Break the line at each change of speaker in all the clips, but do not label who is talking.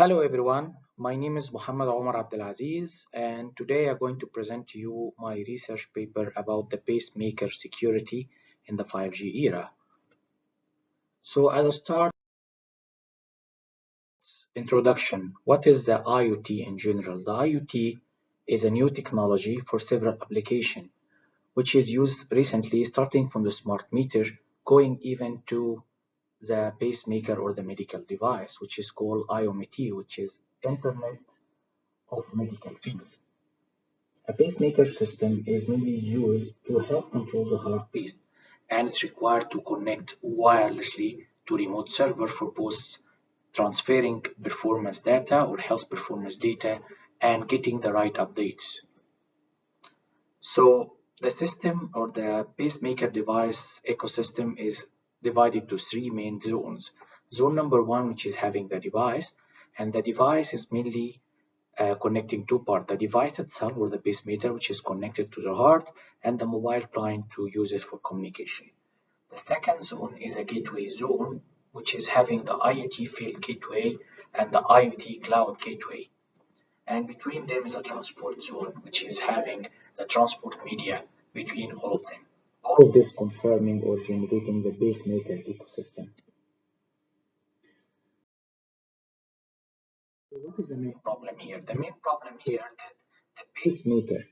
Hello everyone, my name is Muhammad Omar Abdelaziz and today I'm going to present to you my research paper about the pacemaker security in the 5G era. So as a start introduction, what is the IoT in general? The IoT is a new technology for several applications which is used recently starting from the smart meter going even to the pacemaker or the medical device which is called IoMT, which is Internet of Medical Things. A pacemaker system is mainly used to help control the heartbeat, and it's required to connect wirelessly to remote server for both transferring performance data or health performance data and getting the right updates. So the system or the pacemaker device ecosystem is divided to three main zones. Zone number one, which is having the device, and the device is mainly connecting two parts, the device itself or the pacemaker, which is connected to the heart, and the mobile client to use it for communication. The second zone is a gateway zone, which is having the IoT field gateway and the IoT cloud gateway. And between them is a transport zone, which is having the transport media between all of them. All of this confirming or generating the pacemaker ecosystem. So what is the main problem here? The main problem here that the pacemaker,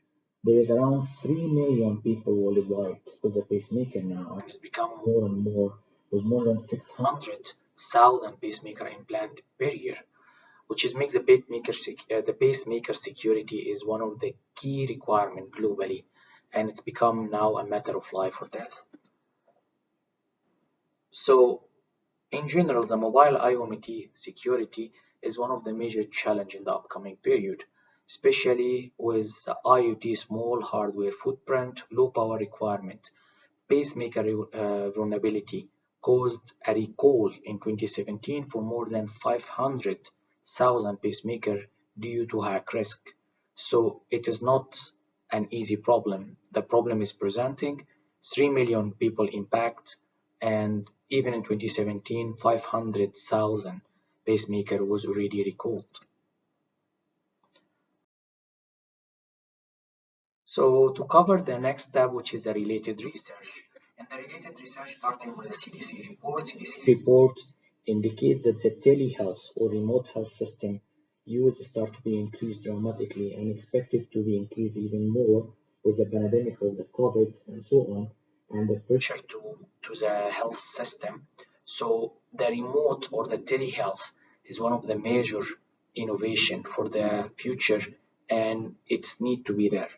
there is around 3 million people worldwide with a pacemaker now. It's become more and more, with more than 600,000 pacemaker implant per year, which is makes the pacemaker security is one of the key requirements globally, and it's become now a matter of life or death. So in general, the mobile IoMT security is one of the major challenges in the upcoming period, especially with IoT small hardware footprint, low power requirement. Pacemaker vulnerability caused a recall in 2017 for more than 500,000 pacemakers due to hack risk. So it is not an easy problem. The problem is presenting 3 million people impact, and even in 2017, 500,000 pacemaker was already recalled. So to cover the next step, which is the related research, and the related research starting with the CDC report. CDC report indicates that the telehealth or remote health system use start to be increased dramatically and expected to be increased even more with the pandemic of the COVID and so on, and the pressure to the health system. So the remote or the telehealth is one of the major innovation for the future, and it's need to be there.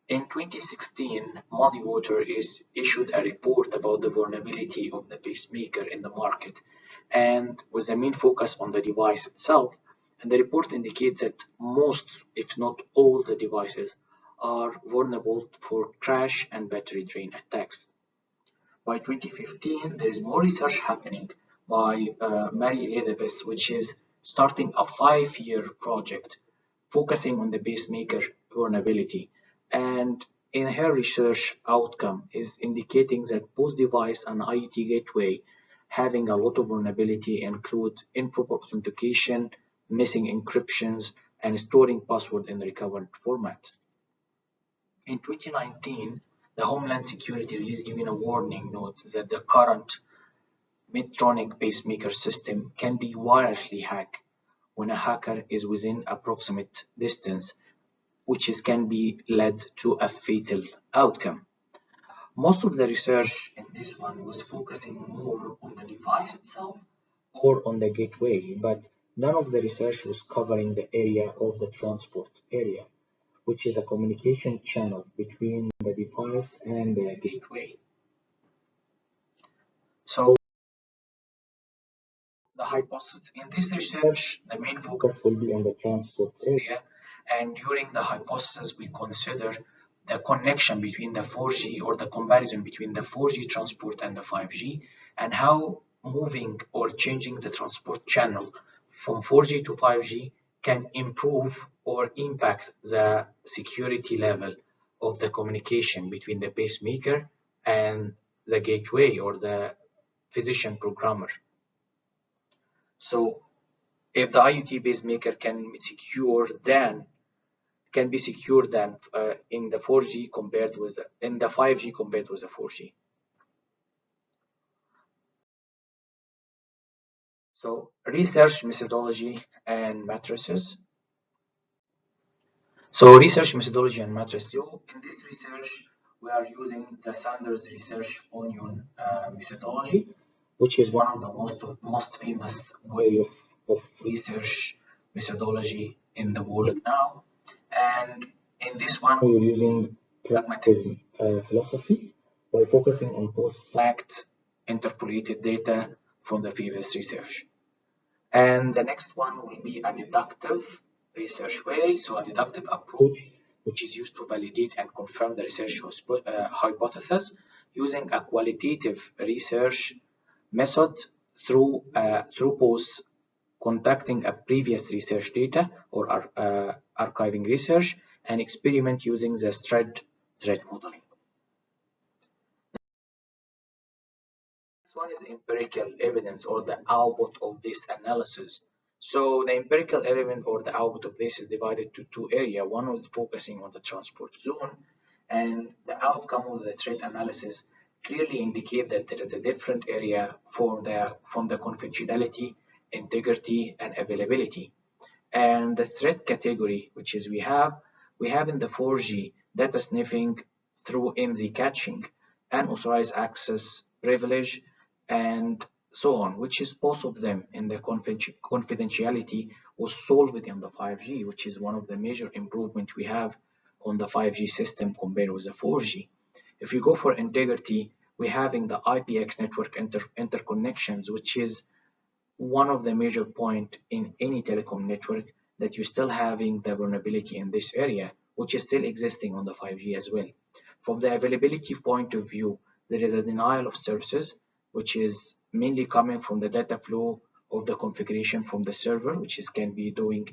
In 2016, Muddy Water is issued a report about the vulnerability of the pacemaker in the market, and with the main focus on the device itself. And the report indicates that most, if not all, the devices are vulnerable for crash and battery drain attacks. By 2015, there is more research happening by Mary Elizabeth, which is starting a 5-year project focusing on the pacemaker vulnerability. And in her research outcome is indicating that both device and IoT gateway having a lot of vulnerability include improper authentication, missing encryptions, and storing password in recovered format. In 2019, the Homeland Security released even a warning note that the current Medtronic pacemaker system can be wirelessly hacked when a hacker is within approximate distance, which can be led to a fatal outcome. Most of the research in this one was focusing more on the device itself or on the gateway, but none of the research was covering the area of the transport area, which is a communication channel between the device and the gateway. So the hypothesis in this research, the main focus will be on the transport area, and during the hypothesis we consider the connection between the 4G or the comparison between the 4G transport and the 5G, and how moving or changing the transport channel from 4G to 5G can improve or impact the security level of the communication between the pacemaker and the gateway or the physician programmer. So if the IoT pacemaker can be secure than in the 4G compared with in the 5G compared with the 4G. So research methodology and matrices. So research methodology and matrix. So in this research, we are using the Sanders Research Onion methodology, which is one of the most famous way of research methodology in the world now. And in this one, we're using pragmatism philosophy by focusing on post-fact interpolated data from the previous research. And the next one will be a deductive research way. So a deductive approach, which is used to validate and confirm the research hypothesis using a qualitative research method through both contacting a previous research data or archiving research and experiment using the thread modeling. One is empirical evidence or the output of this analysis. So the empirical element or the output of this is divided to two areas. One is focusing on the transport zone, and the outcome of the threat analysis clearly indicate that there is a different area from the confidentiality, integrity, and availability. And the threat category, which is we have in the 4G data sniffing through MZ catching, unauthorized access privilege, and so on, which is both of them in the confidentiality was solved in the 5G, which is one of the major improvements we have on the 5G system compared with the 4G. If you go for integrity, we're having the IPX network interconnections, which is one of the major point in any telecom network that you're still having the vulnerability in this area, which is still existing on the 5G as well. From the availability point of view, there is a denial of services, which is mainly coming from the data flow of the configuration from the server, which is can be doing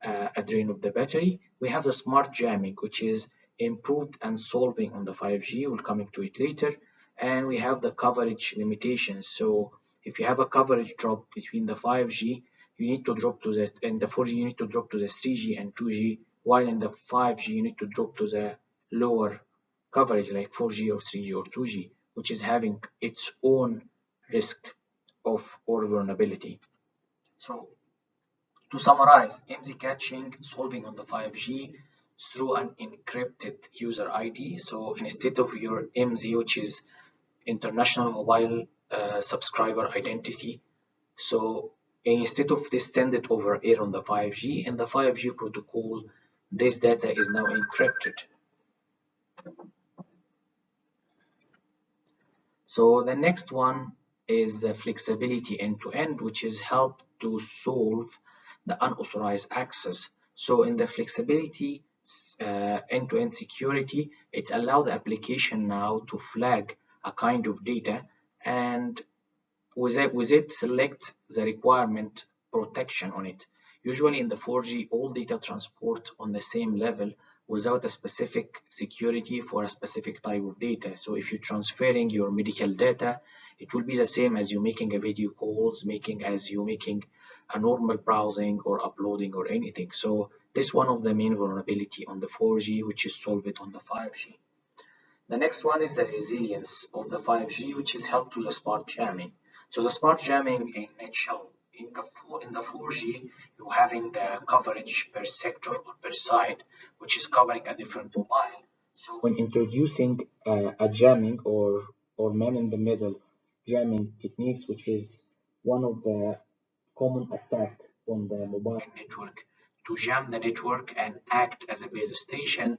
a drain of the battery. We have the smart jamming, which is improved and solving on the 5G. We'll coming to it later. And we have the coverage limitations. So if you have a coverage drop between the 5G, you need to drop to the in the 4G you need to drop to the 3G and 2G, while in the 5G you need to drop to the lower coverage like 4G or 3G or 2G, which is having its own risk of or vulnerability. So to summarize, MZ catching solving on the 5G through an encrypted user ID. So instead of your MZ, which is international mobile subscriber identity, so instead of this send it over air on the 5G, in the 5G protocol, this data is now encrypted. So the next one is the flexibility end-to-end, which is help to solve the unauthorized access. So in the flexibility end-to-end security, it allows the application now to flag a kind of data and with it select the requirement protection on it. Usually in the 4G, all data transport on the same level without a specific security for a specific type of data. So if you're transferring your medical data, it will be the same as you making a video calls, as you making a normal browsing or uploading or anything. So this one of the main vulnerability on the 4G, which is solved on the 5G. The next one is the resilience of the 5G, which is help to the smart jamming. So the smart jamming in nutshell, in the 4G, you're having the coverage per sector or per site, which is covering a different mobile. So when introducing a jamming or man in the middle jamming techniques, which is one of the common attack on the mobile network to jam the network and act as a base station.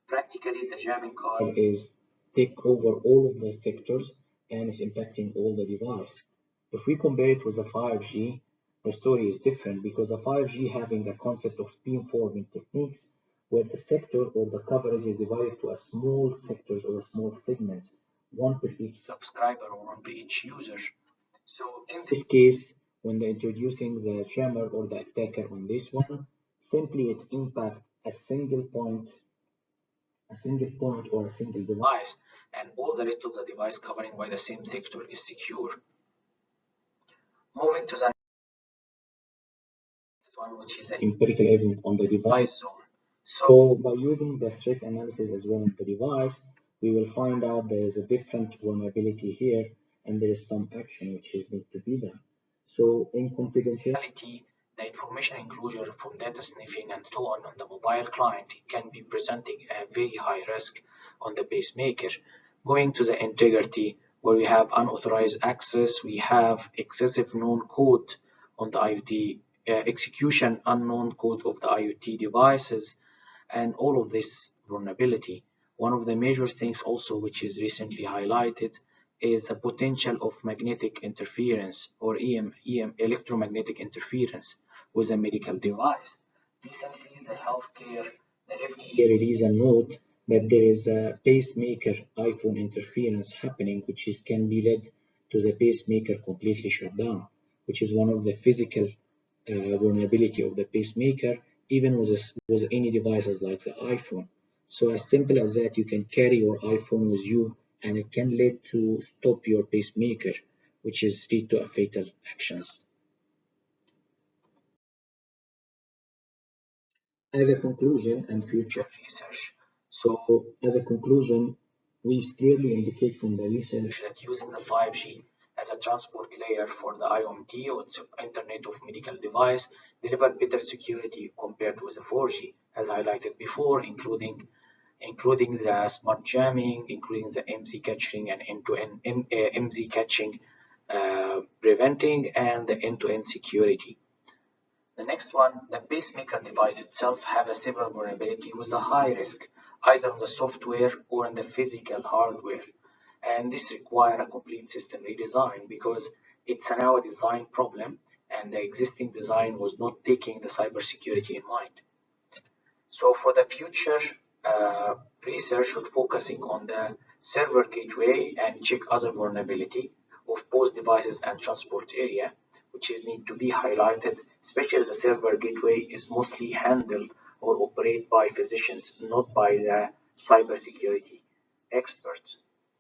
Practically, the jamming card is take over all of the sectors and is impacting all the devices. If we compare it with the 5G, the story is different because the 5G having a concept of beamforming techniques where the sector or the coverage is divided to a small sectors or small segments, one per each subscriber or one per each user. So in this case, when they're introducing the jammer or the attacker on this one, simply it impacts a single point or a single device, and all the rest of the device covering by the same sector is secure. Moving to the one, which is an empirical evidence on the device zone. So by using the threat analysis as well as the device, we will find out there is a different vulnerability here and there is some action which is need to be done. So in confidentiality, the information enclosure from data sniffing and so on the mobile client can be presenting a very high risk on the pacemaker. Going to the integrity, where we have unauthorized access, we have excessive known code on the IoT execution, unknown code of the IoT devices, and all of this vulnerability. One of the major things also which is recently highlighted is the potential of magnetic interference or EM electromagnetic interference with a medical device. Recently, the FDA released a note that there is a pacemaker iPhone interference happening, which can be led to the pacemaker completely shut down, which is one of the physical vulnerability of the pacemaker, even with any devices like the iPhone. So as simple as that, you can carry your iPhone with you, and it can lead to stop your pacemaker, which is lead to a fatal actions. As a conclusion and future research. So as a conclusion, we clearly indicate from the research that using the 5G as a transport layer for the IoMT or Internet of Medical Device deliver better security compared with the 4G, as highlighted before, including the smart jamming, including the MZ catching and end-to-end MZ catching, preventing, and the end-to-end security. The next one, the pacemaker device itself have a similar vulnerability with a high risk, either on the software or in the physical hardware. And this require a complete system redesign because it's now a design problem and the existing design was not taking the cybersecurity in mind. So for the future, research should focusing on the server gateway and check other vulnerability of both devices and transport area, which is need to be highlighted, especially as the server gateway is mostly handled or operated by physicians, not by the cybersecurity experts.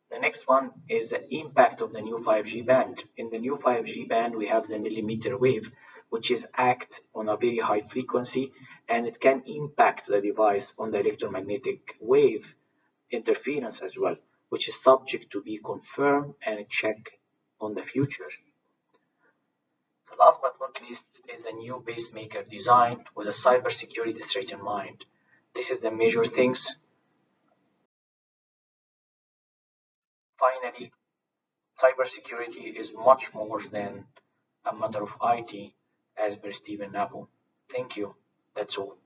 The next one is the impact of the new 5G band. In the new 5G band, we have the millimeter wave, which is act on a very high frequency, and it can impact the device on the electromagnetic wave interference as well, which is subject to be confirmed and checked on the future. The last but not least is a new pacemaker design with a cybersecurity threat in mind. This is the major things. Finally, cybersecurity is much more than a matter of IT, as per Stephen Apple. Thank you. That's all.